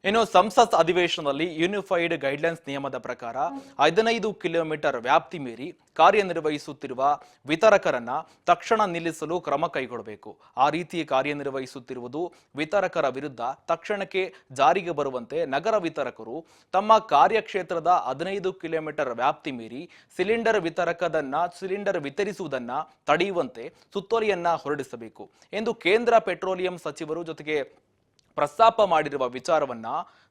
ಇನ್ನು ಸಂಸತ್ ಅಧಿವೇಶನದಲ್ಲಿ ಯೂನಿಫೈಡ್ ಗೈಡ್ಲೈನ್ಸ್ ನಿಯಮದ ಪ್ರಕಾರ 15 ಕಿಲೋಮೀಟರ್ ವ್ಯಾಪ್ತಿ ಮೀರಿ ಕಾರ್ಯನಿರ್ವಹಿಸುತ್ತಿರುವ ವಿತರಕರನ್ನ ತಕ್ಷಣ ನಿಲ್ಲಿಸಲು ಕ್ರಮ ಕೈಗೊಳ್ಳಬೇಕು. ಆ ರೀತಿ ಕಾರ್ಯನಿರ್ವಹಿಸುತ್ತಿರುವುದು ವಿತರಕರ ವಿರುದ್ಧ ತಕ್ಷಣಕ್ಕೆ ಜಾರಿಗೆ ಬರುವಂತೆ ನಗರ ವಿತರಕರು ತಮ್ಮ ಕಾರ್ಯಕ್ಷೇತ್ರದ 15 ಕಿಲೋಮೀಟರ್ ವ್ಯಾಪ್ತಿ ಮೀರಿ ಸಿಲಿಂಡರ್ ವಿತರಿಸುವುದನ್ನ ತಡೆಯುವಂತೆ ಸುತ್ತೋಲೆಯನ್ನ ಹೊರಡಿಸಬೇಕು ಎಂದು ಕೇಂದ್ರ ಪೆಟ್ರೋಲಿಯಂ ಸಚಿವರು ಜೊತೆಗೆ ಪ್ರಸ್ತಾಪ ಮಾಡಿರುವ ವಿಚಾರವನ್ನ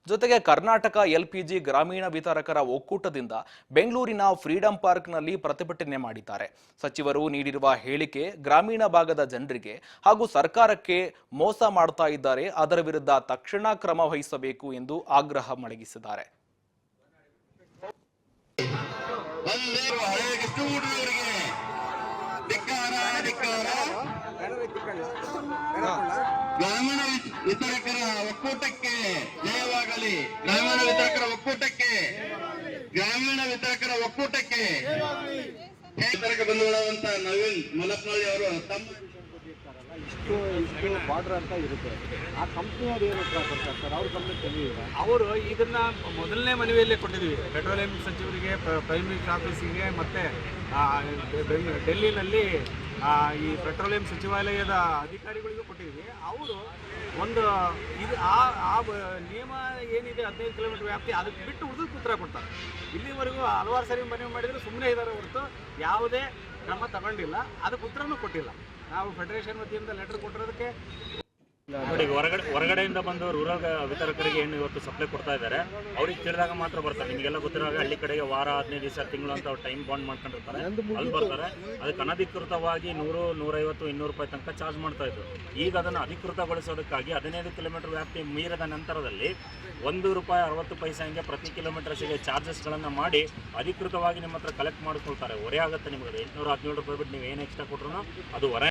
ಜೊತೆಗೆ ಕರ್ನಾಟಕ ಎಲ್ಪಿಜಿ ಗ್ರಾಮೀಣ ವಿತರಕರ ಒಕ್ಕೂಟದಿಂದ ಬೆಂಗಳೂರಿನ ಫ್ರೀಡಂ ಪಾರ್ಕ್ನಲ್ಲಿ ಪ್ರತಿಭಟನೆ ಮಾಡಿದ್ದಾರೆ. ಸಚಿವರು ನೀಡಿರುವ ಹೇಳಿಕೆ ಗ್ರಾಮೀಣ ಭಾಗದ ಜನರಿಗೆ ಹಾಗೂ ಸರ್ಕಾರಕ್ಕೆ ಮೋಸ ಮಾಡ್ತಾ ಇದ್ದಾರೆ. ಅದರ ವಿರುದ್ಧ ತಕ್ಷಣ ಕ್ರಮ ವಹಿಸಬೇಕು ಎಂದು ಆಗ್ರಹ ಮೊಳಗಿಸಿದ್ದಾರೆ. ಗ್ರಾಮೀಣ ವಿತರಕರ ಒಕ್ಕೂಟಕ್ಕೆ ಜಯವಾಗಲಿ. ಗ್ರಾಮೀಣ ವಿತರಕರ ಒಕ್ಕೂಟಕ್ಕೆ ವಿತರಕ ಬಂಧುಗಳಾದಂತ ನವೀನ್ ಮಲಪ್ನಳ್ಳಿ ಅವರು ತಮ್ಮ ಇಷ್ಟು ಬಾರ್ಡರ್ ಅಂತ ಇರುತ್ತೆ. ಆ ಕಂಪ್ನಿಯವರು ಏನು ಉತ್ತರ ಕೊಡ್ತಾರೆ ಸರ್? ಅವ್ರ ಕಂಪ್ನಿ ಅವರು ಇದನ್ನ ಮೊದಲನೇ ಮನವಿಯಲ್ಲೇ ಕೊಟ್ಟಿದ್ವಿ ಪೆಟ್ರೋಲಿಯಂ ಸಚಿವರಿಗೆ, ಪ್ರೈಮ್ ಮಿನಿಸ್ಟರ್ ಆಫೀಸಿಗೆ, ಮತ್ತೆ ಡೆಲ್ಲಿನಲ್ಲಿ ಈ ಪೆಟ್ರೋಲಿಯಂ ಸಚಿವಾಲಯದ ಅಧಿಕಾರಿಗಳಿಗೂ ಕೊಟ್ಟಿದ್ವಿ. ಅವರು ಒಂದು ಇದು ಆ ನಿಯಮ ಏನಿದೆ 15 ಕಿಲೋಮೀಟರ್ ವ್ಯಾಪ್ತಿ ಅದಕ್ಕೆ ಬಿಟ್ಟು ಉಳಿದಕ್ಕೆ ಉತ್ತರ ಕೊಡ್ತಾರೆ. ಇಲ್ಲಿವರೆಗೂ ಹಲವಾರು ಸರಿ ಮನವಿ ಮಾಡಿದ್ರು ಸುಮ್ಮನೆ ಇದ್ದಾರೆ ಹೊರತು ಯಾವುದೇ ಕ್ರಮ ತಗೊಂಡಿಲ್ಲ, ಅದಕ್ಕೆ ಉತ್ತರನೂ ಕೊಟ್ಟಿಲ್ಲ. ನಾವು ಫೆಡರೇಷನ್ ವತಿಯಿಂದ ಲೆಟರ್ ಕೊಟ್ಟಿರೋದಕ್ಕೆ ನೋಡಿ, ಹೊರಗಡೆಯಿಂದ ಬಂದು ರೂರಲ್ ವಿತರಕರಿಗೆ ಏನು ಇವತ್ತು ಸಪ್ಲೈ ಕೊಡ್ತಾ ಇದ್ದಾರೆ. ಅವ್ರಿಗೆ ತಿಳಿದಾಗ ಮಾತ್ರ ಬರ್ತಾರೆ. ನಿಮಗೆಲ್ಲ ಗೊತ್ತಿರುವಾಗ ಹಳ್ಳಿ ಕಡೆಗೆ ವಾರ 15 ದಿವಸ ತಿಂಗಳು ಅಂತ ಅವ್ರು ಟೈಮ್ ಬಾಂಡ್ ಮಾಡ್ಕೊಂಡಿರ್ತಾರೆ, ಅಲ್ಲಿ ಬರ್ತಾರೆ. ಅದಕ್ಕೆ ಅನಧಿಕೃತವಾಗಿ 100, 150, 200 ರೂಪಾಯಿ ತನಕ ಚಾರ್ಜ್ ಮಾಡ್ತಾ ಇದ್ರು. ಈಗ ಅದನ್ನು ಅಧಿಕೃತಗೊಳಿಸೋದಕ್ಕಾಗಿ 15 ಕಿಲೋಮೀಟರ್ ವ್ಯಾಪ್ತಿ ಮೀರಿದ ನಂತರದಲ್ಲಿ ₹1.60 ಹಂಗೆ ಪ್ರತಿ ಕಿಲೋಮೀಟರ್ಸಿಗೆ ಚಾರ್ಜಸ್ಗಳನ್ನು ಮಾಡಿ ಅಧಿಕೃತವಾಗಿ ನಿಮ್ಮ ಹತ್ರ ಕಲೆಕ್ಟ್ ಮಾಡಿಕೊಳ್ತಾರೆ. ಹೊರೆ ಆಗುತ್ತೆ ನಿಮಗೆ. 817 ರೂಪಾಯಿ ಬಿಟ್ಟು ನೀವು ಏನು ಎಕ್ಸ್ಟ್ರಾ ಕೊಟ್ಟರು ಅದು ಹೊರೆ.